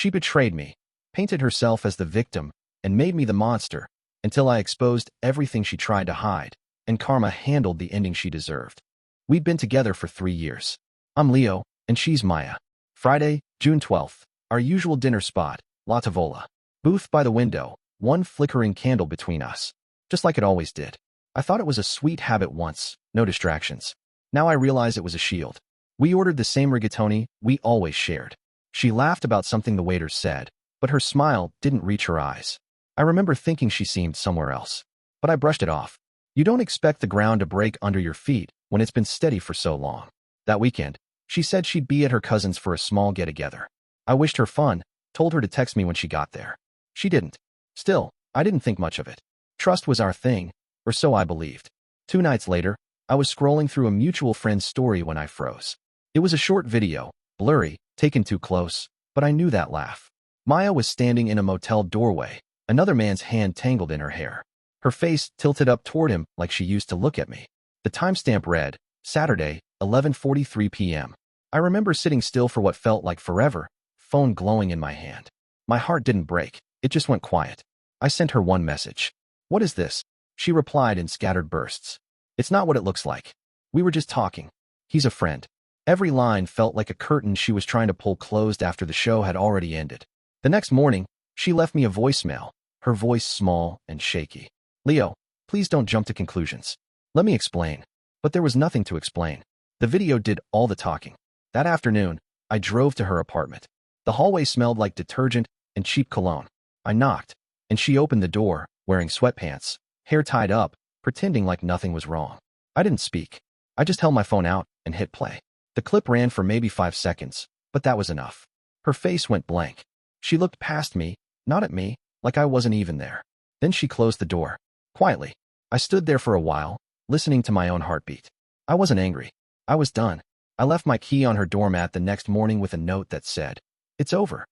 She betrayed me, painted herself as the victim, and made me the monster, until I exposed everything she tried to hide, and karma handled the ending she deserved. We'd been together for 3 years. I'm Leo, and she's Maya. Friday, June 12th. Our usual dinner spot, La Tavola. Booth by the window, one flickering candle between us. Just like it always did. I thought it was a sweet habit once, no distractions. Now I realize it was a shield. We ordered the same rigatoni we always shared. She laughed about something the waiter said, but her smile didn't reach her eyes. I remember thinking she seemed somewhere else. But I brushed it off. You don't expect the ground to break under your feet when it's been steady for so long. That weekend, she said she'd be at her cousin's for a small get-together. I wished her fun, told her to text me when she got there. She didn't. Still, I didn't think much of it. Trust was our thing, or so I believed. 2 nights later, I was scrolling through a mutual friend's story when I froze. It was a short video, blurry, taken too close, but I knew that laugh. Maya was standing in a motel doorway, another man's hand tangled in her hair. Her face tilted up toward him like she used to look at me. The timestamp read, Saturday, 11:43 p.m. I remember sitting still for what felt like forever, phone glowing in my hand. My heart didn't break, it just went quiet. I sent her one message. What is this? She replied in scattered bursts. It's not what it looks like. We were just talking. He's a friend. Every line felt like a curtain she was trying to pull closed after the show had already ended. The next morning, she left me a voicemail, her voice small and shaky. Leo, please don't jump to conclusions. Let me explain. But there was nothing to explain. The video did all the talking. That afternoon, I drove to her apartment. The hallway smelled like detergent and cheap cologne. I knocked, and she opened the door, wearing sweatpants, hair tied up, pretending like nothing was wrong. I didn't speak. I just held my phone out and hit play. The clip ran for maybe 5 seconds, but that was enough. Her face went blank. She looked past me, not at me, like I wasn't even there. Then she closed the door. Quietly. I stood there for a while, listening to my own heartbeat. I wasn't angry. I was done. I left my key on her doormat the next morning with a note that said, It's over.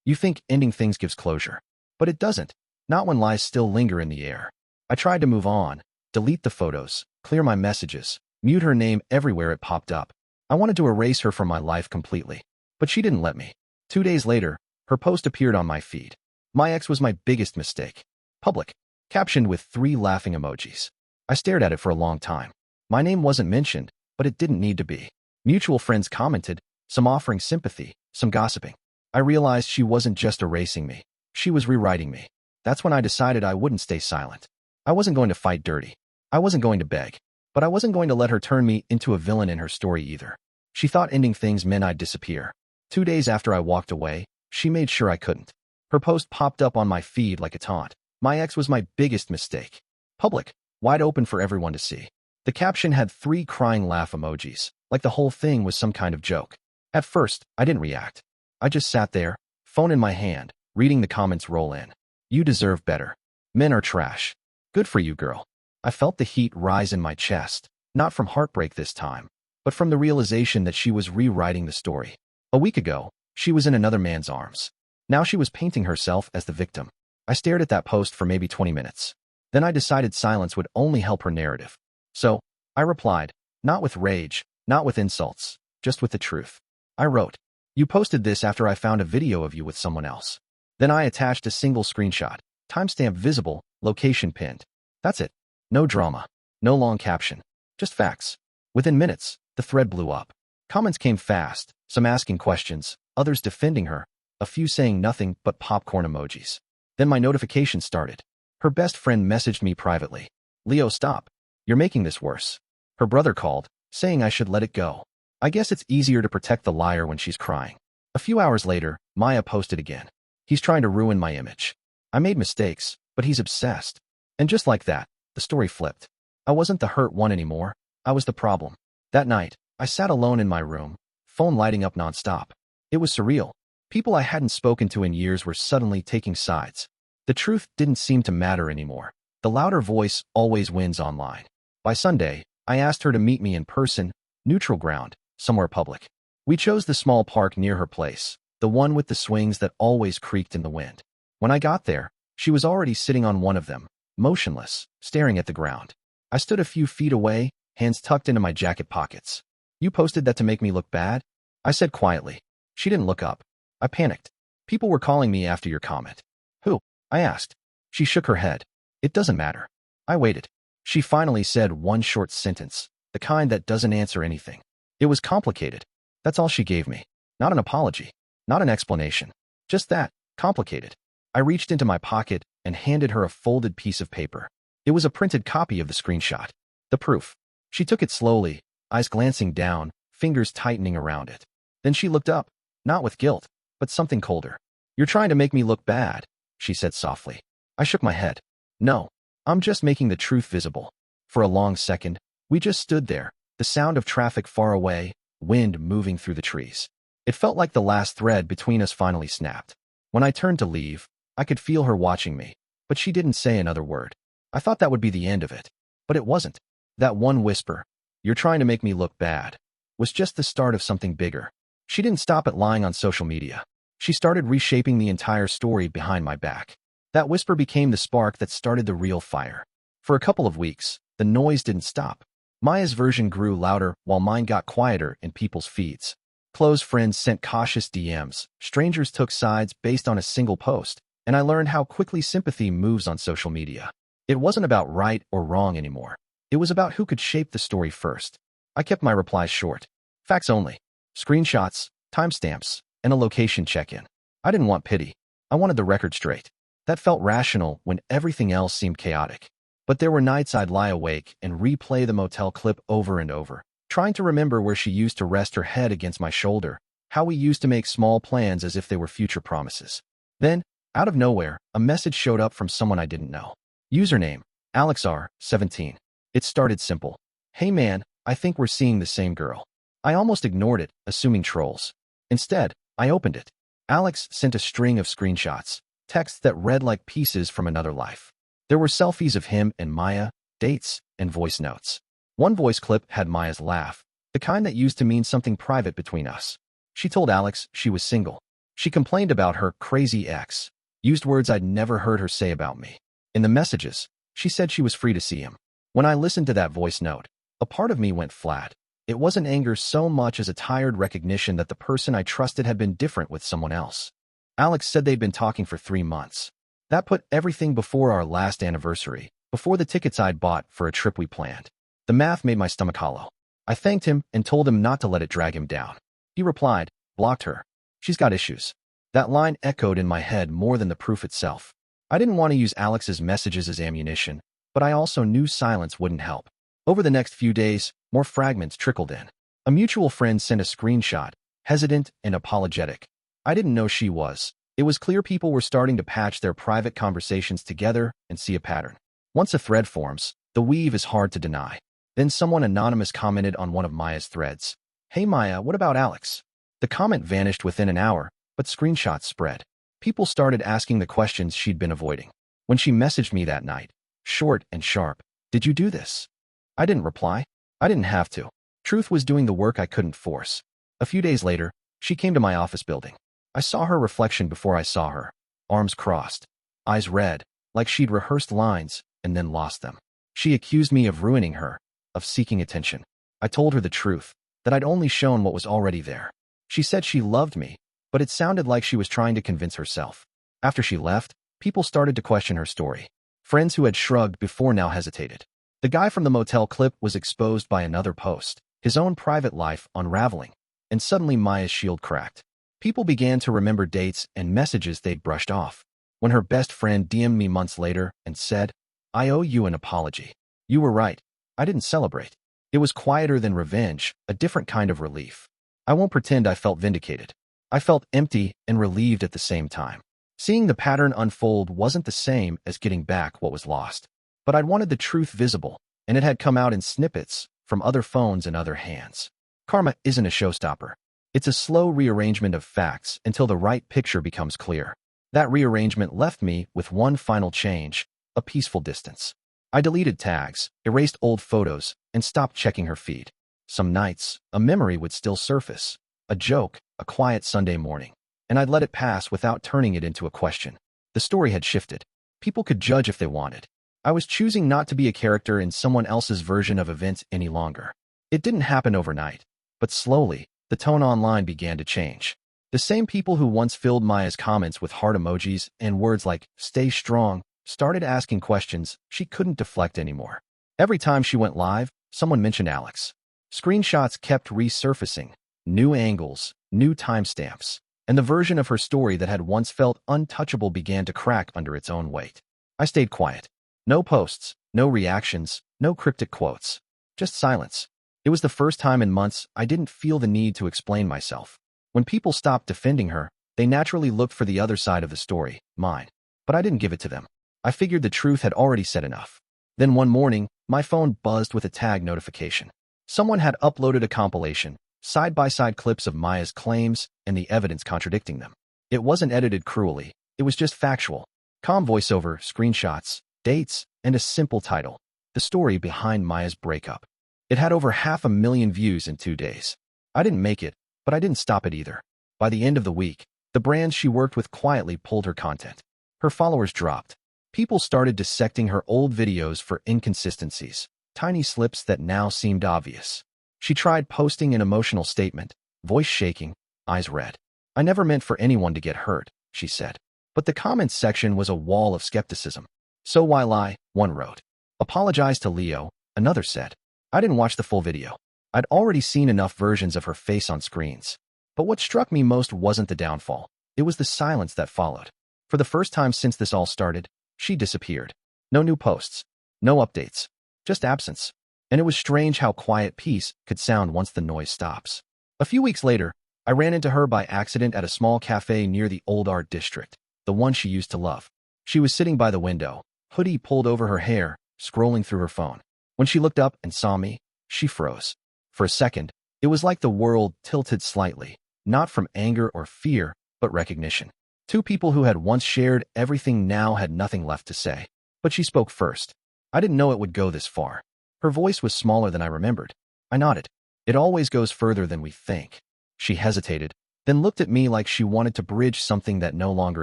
You think ending things gives closure. But it doesn't. Not when lies still linger in the air. I tried to move on, delete the photos, clear my messages, mute her name everywhere it popped up. I wanted to erase her from my life completely. But she didn't let me. 2 days later, her post appeared on my feed. My ex was my biggest mistake. Public. Captioned with 3 laughing emojis. I stared at it for a long time. My name wasn't mentioned, but it didn't need to be. Mutual friends commented, some offering sympathy, some gossiping. I realized she wasn't just erasing me. She was rewriting me. That's when I decided I wouldn't stay silent. I wasn't going to fight dirty. I wasn't going to beg. But I wasn't going to let her turn me into a villain in her story either. She thought ending things meant I'd disappear. 2 days after I walked away, she made sure I couldn't. Her post popped up on my feed like a taunt. My ex was my biggest mistake. Public. Wide open for everyone to see. The caption had 3 crying laugh emojis, like the whole thing was some kind of joke. At first, I didn't react. I just sat there, phone in my hand, reading the comments roll in. You deserve better. Men are trash. Good for you, girl. I felt the heat rise in my chest, not from heartbreak this time, but from the realization that she was rewriting the story. A week ago, she was in another man's arms. Now she was painting herself as the victim. I stared at that post for maybe 20 minutes. Then I decided silence would only help her narrative. So, I replied, not with rage, not with insults, just with the truth. I wrote, You posted this after I found a video of you with someone else. Then I attached a single screenshot, timestamp visible, location pinned. That's it. No drama. No long caption. Just facts. Within minutes, the thread blew up. Comments came fast, some asking questions, others defending her, a few saying nothing but popcorn emojis. Then my notification started. Her best friend messaged me privately. Leo, stop. You're making this worse. Her brother called, saying I should let it go. I guess it's easier to protect the liar when she's crying. A few hours later, Maya posted again. He's trying to ruin my image. I made mistakes, but he's obsessed. And just like that, the story flipped. I wasn't the hurt one anymore. I was the problem. That night, I sat alone in my room, phone lighting up nonstop. It was surreal. People I hadn't spoken to in years were suddenly taking sides. The truth didn't seem to matter anymore. The louder voice always wins online. By Sunday, I asked her to meet me in person, neutral ground, somewhere public. We chose the small park near her place, the one with the swings that always creaked in the wind. When I got there, she was already sitting on one of them, motionless, staring at the ground. I stood a few feet away, hands tucked into my jacket pockets. You posted that to make me look bad? I said quietly. She didn't look up. I panicked. People were calling me after your comment. Who? I asked. She shook her head. It doesn't matter. I waited. She finally said one short sentence, the kind that doesn't answer anything. It was complicated. That's all she gave me. Not an apology. Not an explanation. Just that, complicated. I reached into my pocket and handed her a folded piece of paper. It was a printed copy of the screenshot. The proof. She took it slowly, eyes glancing down, fingers tightening around it. Then she looked up, not with guilt, but something colder. You're trying to make me look bad, she said softly. I shook my head. No, I'm just making the truth visible. For a long second, we just stood there, the sound of traffic far away, wind moving through the trees. It felt like the last thread between us finally snapped. When I turned to leave, I could feel her watching me, but she didn't say another word. I thought that would be the end of it, but it wasn't. That one whisper, "You're trying to make me look bad," was just the start of something bigger. She didn't stop at lying on social media. She started reshaping the entire story behind my back. That whisper became the spark that started the real fire. For a couple of weeks, the noise didn't stop. Maya's version grew louder while mine got quieter in people's feeds. Close friends sent cautious DMs, strangers took sides based on a single post, and I learned how quickly sympathy moves on social media. It wasn't about right or wrong anymore. It was about who could shape the story first. I kept my replies short. Facts only. Screenshots, timestamps, and a location check-in. I didn't want pity. I wanted the record straight. That felt rational when everything else seemed chaotic. But there were nights I'd lie awake and replay the motel clip over and over, trying to remember where she used to rest her head against my shoulder, how we used to make small plans as if they were future promises. Then, out of nowhere, a message showed up from someone I didn't know. Username, AlexR, 17. It started simple. Hey man, I think we're seeing the same girl. I almost ignored it, assuming trolls. Instead, I opened it. Alex sent a string of screenshots, texts that read like pieces from another life. There were selfies of him and Maya, dates, and voice notes. One voice clip had Maya's laugh, the kind that used to mean something private between us. She told Alex she was single. She complained about her crazy ex, used words I'd never heard her say about me. In the messages, she said she was free to see him. When I listened to that voice note, a part of me went flat. It wasn't anger so much as a tired recognition that the person I trusted had been different with someone else. Alex said they'd been talking for 3 months. That put everything before our last anniversary, before the tickets I'd bought for a trip we planned. The math made my stomach hollow. I thanked him and told him not to let it drag him down. He replied, blocked her. She's got issues. That line echoed in my head more than the proof itself. I didn't want to use Alex's messages as ammunition, but I also knew silence wouldn't help. Over the next few days, more fragments trickled in. A mutual friend sent a screenshot, hesitant and apologetic. I didn't know she was. It was clear people were starting to patch their private conversations together and see a pattern. Once a thread forms, the weave is hard to deny. Then someone anonymous commented on one of Maya's threads. Hey Maya, what about Alex? The comment vanished within an hour, but screenshots spread. People started asking the questions she'd been avoiding. When she messaged me that night, short and sharp, did you do this? I didn't reply. I didn't have to. Truth was doing the work I couldn't force. A few days later, she came to my office building. I saw her reflection before I saw her. Arms crossed, eyes red, like she'd rehearsed lines and then lost them. She accused me of ruining her, of seeking attention. I told her the truth, that I'd only shown what was already there. She said she loved me, but it sounded like she was trying to convince herself. After she left, people started to question her story. Friends who had shrugged before now hesitated. The guy from the motel clip was exposed by another post, his own private life unraveling, and suddenly Maya's shield cracked. People began to remember dates and messages they'd brushed off. When her best friend DM'd me months later and said, I owe you an apology. You were right. I didn't celebrate. It was quieter than revenge, a different kind of relief. I won't pretend I felt vindicated. I felt empty and relieved at the same time. Seeing the pattern unfold wasn't the same as getting back what was lost. But I'd wanted the truth visible, and it had come out in snippets from other phones and other hands. Karma isn't a showstopper. It's a slow rearrangement of facts until the right picture becomes clear. That rearrangement left me with one final change, a peaceful distance. I deleted tags, erased old photos, and stopped checking her feed. Some nights, a memory would still surface, a joke, a quiet Sunday morning, and I'd let it pass without turning it into a question. The story had shifted. People could judge if they wanted. I was choosing not to be a character in someone else's version of events any longer. It didn't happen overnight, but slowly, the tone online began to change. The same people who once filled Maya's comments with heart emojis and words like, stay strong, started asking questions she couldn't deflect anymore. Every time she went live, someone mentioned Alex. Screenshots kept resurfacing, new angles, new timestamps, and the version of her story that had once felt untouchable began to crack under its own weight. I stayed quiet. No posts, no reactions, no cryptic quotes. Just silence. It was the first time in months I didn't feel the need to explain myself. When people stopped defending her, they naturally looked for the other side of the story, mine. But I didn't give it to them. I figured the truth had already said enough. Then one morning, my phone buzzed with a tag notification. Someone had uploaded a compilation, side-by-side clips of Maya's claims and the evidence contradicting them. It wasn't edited cruelly. It was just factual. Calm voiceover, screenshots, dates, and a simple title. The story behind Maya's breakup. It had over 500,000 views in 2 days. I didn't make it, but I didn't stop it either. By the end of the week, the brands she worked with quietly pulled her content. Her followers dropped. People started dissecting her old videos for inconsistencies, tiny slips that now seemed obvious. She tried posting an emotional statement, voice shaking, eyes red. I never meant for anyone to get hurt, she said. But the comments section was a wall of skepticism. So why lie? One wrote. Apologize to Leo, another said. I didn't watch the full video. I'd already seen enough versions of her face on screens. But what struck me most wasn't the downfall. It was the silence that followed. For the first time since this all started, she disappeared. No new posts. No updates. Just absence. And it was strange how quiet peace could sound once the noise stops. A few weeks later, I ran into her by accident at a small cafe near the old art district, the one she used to love. She was sitting by the window, hoodie pulled over her hair, scrolling through her phone. When she looked up and saw me, she froze. For a second, it was like the world tilted slightly, not from anger or fear, but recognition. Two people who had once shared everything now had nothing left to say. But she spoke first. I didn't know it would go this far. Her voice was smaller than I remembered. I nodded. It always goes further than we think. She hesitated, then looked at me like she wanted to bridge something that no longer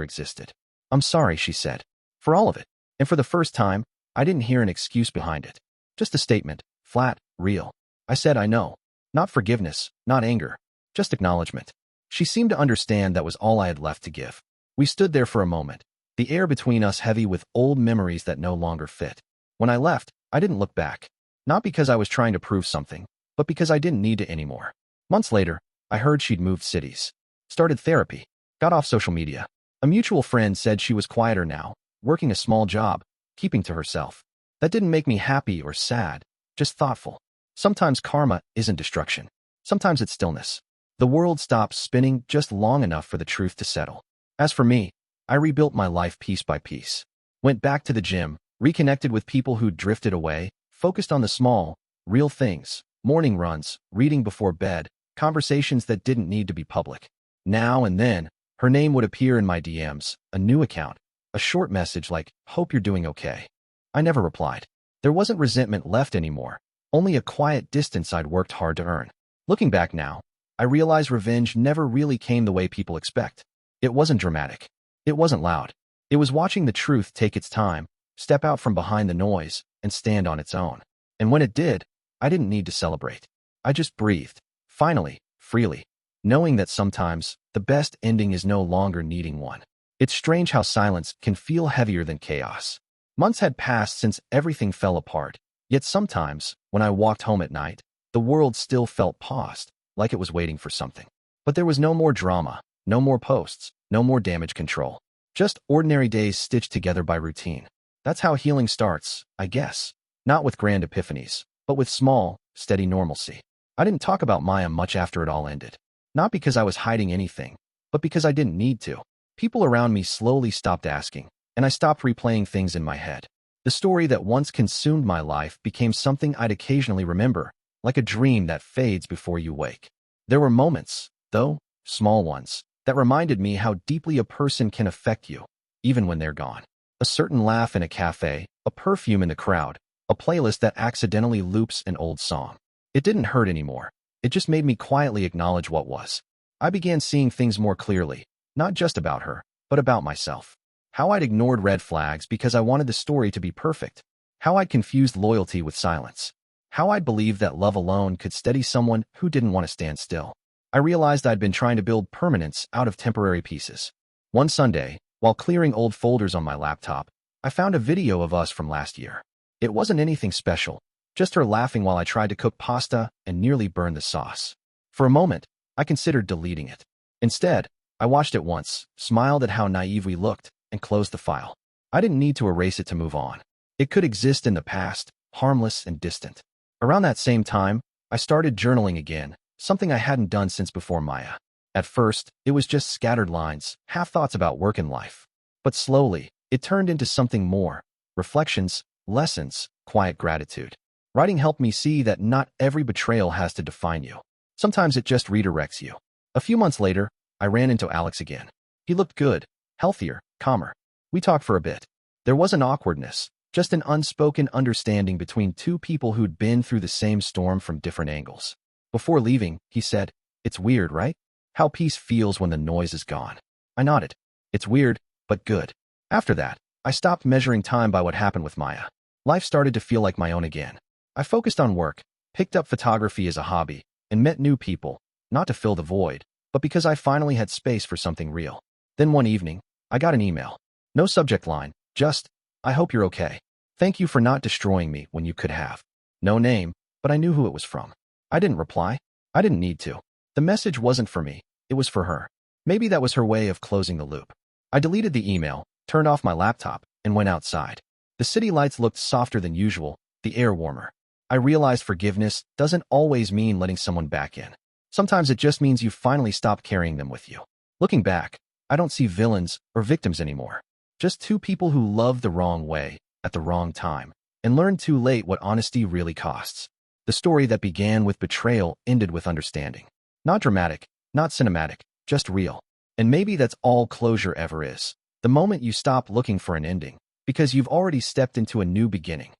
existed. I'm sorry, she said. For all of it. And for the first time, I didn't hear an excuse behind it. Just a statement, flat, real. I said I know. Not forgiveness, not anger. Just acknowledgement. She seemed to understand that was all I had left to give. We stood there for a moment, the air between us heavy with old memories that no longer fit. When I left, I didn't look back. Not because I was trying to prove something, but because I didn't need to anymore. Months later, I heard she'd moved cities. Started therapy. Got off social media. A mutual friend said she was quieter now, working a small job, keeping to herself. That didn't make me happy or sad, just thoughtful. Sometimes karma isn't destruction. Sometimes it's stillness. The world stops spinning just long enough for the truth to settle. As for me, I rebuilt my life piece by piece. Went back to the gym, reconnected with people who'd drifted away, focused on the small, real things, morning runs, reading before bed, conversations that didn't need to be public. Now and then, her name would appear in my DMs, a new account, a short message like, hope you're doing okay. I never replied. There wasn't resentment left anymore, only a quiet distance I'd worked hard to earn. Looking back now, I realize revenge never really came the way people expect. It wasn't dramatic. It wasn't loud. It was watching the truth take its time, step out from behind the noise, and stand on its own. And when it did, I didn't need to celebrate. I just breathed, finally, freely, knowing that sometimes the best ending is no longer needing one. It's strange how silence can feel heavier than chaos. Months had passed since everything fell apart, yet sometimes, when I walked home at night, the world still felt paused, like it was waiting for something. But there was no more drama, no more posts, no more damage control. Just ordinary days stitched together by routine. That's how healing starts, I guess. Not with grand epiphanies, but with small, steady normalcy. I didn't talk about Maya much after it all ended. Not because I was hiding anything, but because I didn't need to. People around me slowly stopped asking, and I stopped replaying things in my head. The story that once consumed my life became something I'd occasionally remember, like a dream that fades before you wake. There were moments, though, small ones, that reminded me how deeply a person can affect you, even when they're gone. A certain laugh in a cafe, a perfume in the crowd, a playlist that accidentally loops an old song. It didn't hurt anymore. It just made me quietly acknowledge what was. I began seeing things more clearly, not just about her, but about myself. How I'd ignored red flags because I wanted the story to be perfect. How I'd confused loyalty with silence. How I'd believed that love alone could steady someone who didn't want to stand still. I realized I'd been trying to build permanence out of temporary pieces. One Sunday, while clearing old folders on my laptop, I found a video of us from last year. It wasn't anything special, just her laughing while I tried to cook pasta and nearly burned the sauce. For a moment, I considered deleting it. Instead, I watched it once, smiled at how naive we looked, and closed the file. I didn't need to erase it to move on. It could exist in the past, harmless and distant. Around that same time, I started journaling again, something I hadn't done since before Maya. At first, it was just scattered lines, half-thoughts about work and life. But slowly, it turned into something more: reflections, lessons, quiet gratitude. Writing helped me see that not every betrayal has to define you. Sometimes it just redirects you. A few months later, I ran into Alex again. He looked good, healthier, calmer. We talked for a bit. There wasn't awkwardness, just an unspoken understanding between two people who'd been through the same storm from different angles. Before leaving, he said, "It's weird, right? How peace feels when the noise is gone." I nodded. It's weird, but good. After that, I stopped measuring time by what happened with Maya. Life started to feel like my own again. I focused on work, picked up photography as a hobby, and met new people, not to fill the void, but because I finally had space for something real. Then one evening, I got an email. No subject line, just, "I hope you're okay. Thank you for not destroying me when you could have." No name, but I knew who it was from. I didn't reply. I didn't need to. The message wasn't for me. It was for her. Maybe that was her way of closing the loop. I deleted the email, turned off my laptop, and went outside. The city lights looked softer than usual, the air warmer. I realized forgiveness doesn't always mean letting someone back in. Sometimes it just means you finally stop carrying them with you. Looking back, I don't see villains or victims anymore. Just two people who loved the wrong way, at the wrong time, and learned too late what honesty really costs. The story that began with betrayal ended with understanding. Not dramatic, not cinematic, just real. And maybe that's all closure ever is. The moment you stop looking for an ending, because you've already stepped into a new beginning.